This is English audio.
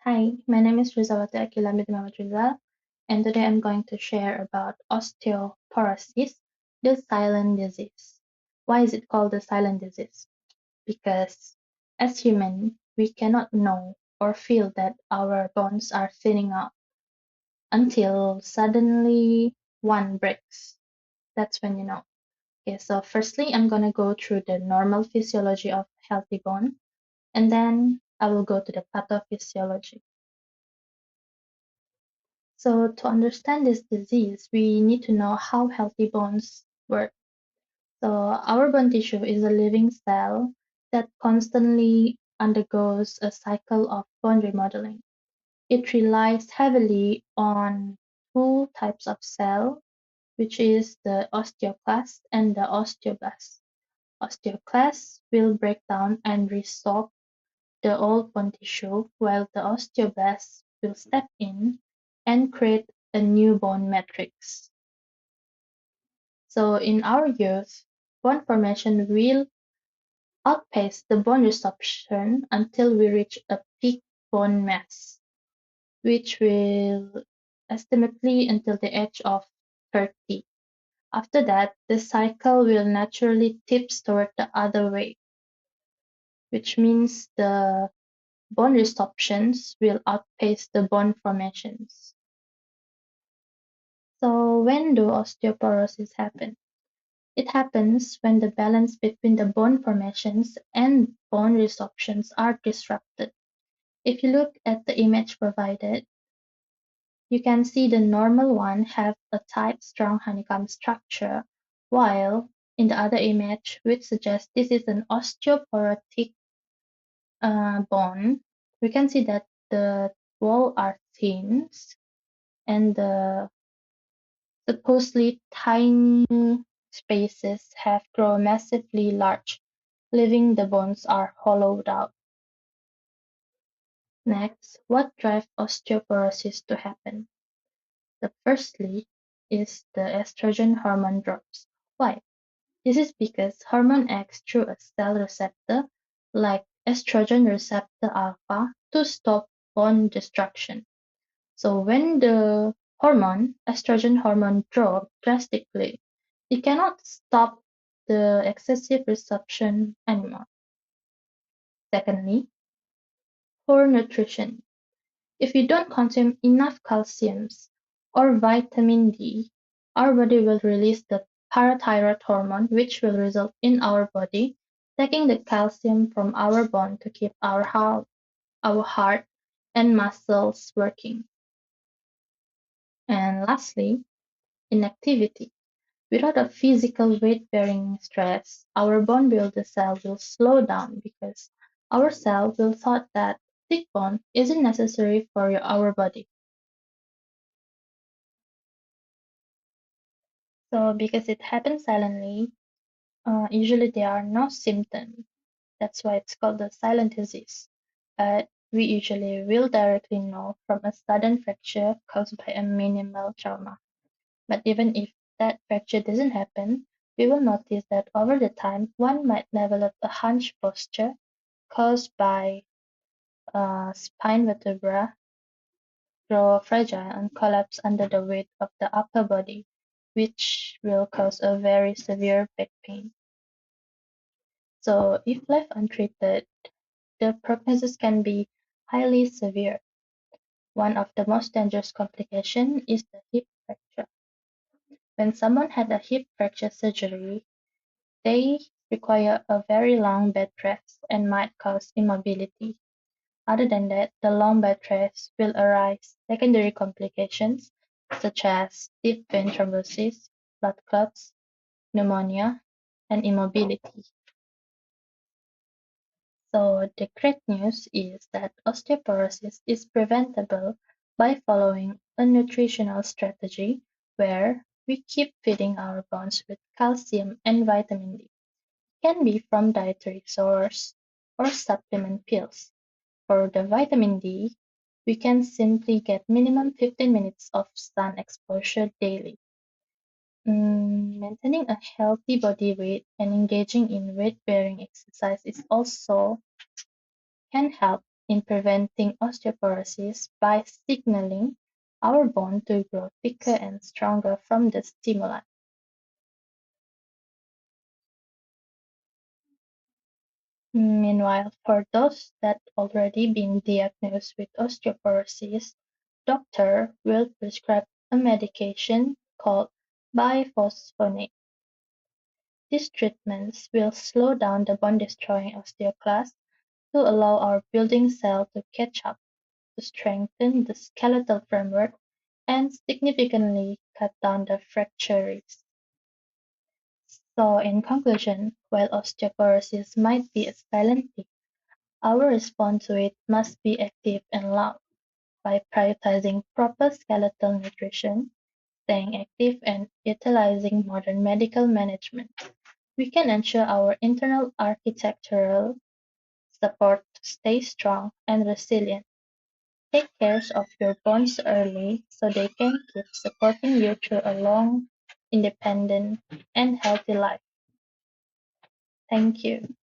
Hi, my name is Rizawati Akila Bidmawat Rizal, and today I'm going to share about osteoporosis, the silent disease. Why is it called the silent disease? Because as human, we cannot know or feel that our bones are thinning out until suddenly one breaks. That's when you know. Okay, so firstly, I'm gonna go through the normal physiology of healthy bone, and then I will go to the pathophysiology. So to understand this disease, we need to know how healthy bones work. So our bone tissue is a living cell that constantly undergoes a cycle of bone remodeling. It relies heavily on two types of cell, which is the osteoclast and the osteoblast. Osteoclasts will break down and resolve the old bone tissue, while the osteoblasts will step in and create a new bone matrix. So in our youth, bone formation will outpace the bone resorption until we reach a peak bone mass, which will estimately until the age of 30. After that, the cycle will naturally tips toward the other way, which means the bone resorptions will outpace the bone formations. So when do osteoporosis happen? It happens when the balance between the bone formations and bone resorptions are disrupted. If you look at the image provided, you can see the normal one have a tight, strong honeycomb structure, while in the other image, which suggests this is an osteoporotic bone, we can see that the wall are thin and the supposedly tiny spaces have grown massively large, leaving the bones are hollowed out. Next, what drives osteoporosis to happen? The firstly is the estrogen hormone drops. Why? This is because hormone acts through a cell receptor like estrogen receptor alpha to stop bone destruction. So when the estrogen hormone drops drastically, it cannot stop the excessive resorption anymore. Secondly, poor nutrition. If we don't consume enough calciums or vitamin D, our body will release the parathyroid hormone, which will result in our body taking the calcium from our bone to keep our heart and muscles working. And lastly, inactivity. Without a physical weight-bearing stress, our bone builder cell will slow down because our cell will thought that thick bone isn't necessary for our body. So because it happens silently, usually there are no symptoms. That's why it's called the silent disease. But we usually will directly know from a sudden fracture caused by a minimal trauma. But even if that fracture doesn't happen, we will notice that over the time one might develop a hunch posture caused by spine vertebra grow fragile and collapse under the weight of the upper body, which will cause a very severe back pain. So if left untreated, the prognosis can be highly severe. One of the most dangerous complications is the hip fracture. When someone had a hip fracture surgery, they require a very long bed rest and might cause immobility. Other than that, the long bed rest will arise secondary complications such as deep vein thrombosis, blood clots, pneumonia, and immobility. So the great news is that osteoporosis is preventable by following a nutritional strategy where we keep feeding our bones with calcium and vitamin D. It can be from dietary source or supplement pills. For the vitamin D, we can simply get minimum 15 minutes of sun exposure daily. Maintaining a healthy body weight and engaging in weight-bearing exercise is also can help in preventing osteoporosis by signaling our bone to grow thicker and stronger from the stimuli. Meanwhile, for those that already been diagnosed with osteoporosis, doctor will prescribe a medication called biphosphonate. These treatments will slow down the bone-destroying osteoclast to allow our building cell to catch up, to strengthen the skeletal framework, and significantly cut down the fracture risk. So, in conclusion, while osteoporosis might be a silent thing, our response to it must be active and loud. By prioritizing proper skeletal nutrition, staying active, and utilizing modern medical management, we can ensure our internal architectural support stays strong and resilient. Take care of your bones early so they can keep supporting you through a long, independent, and healthy life. Thank you.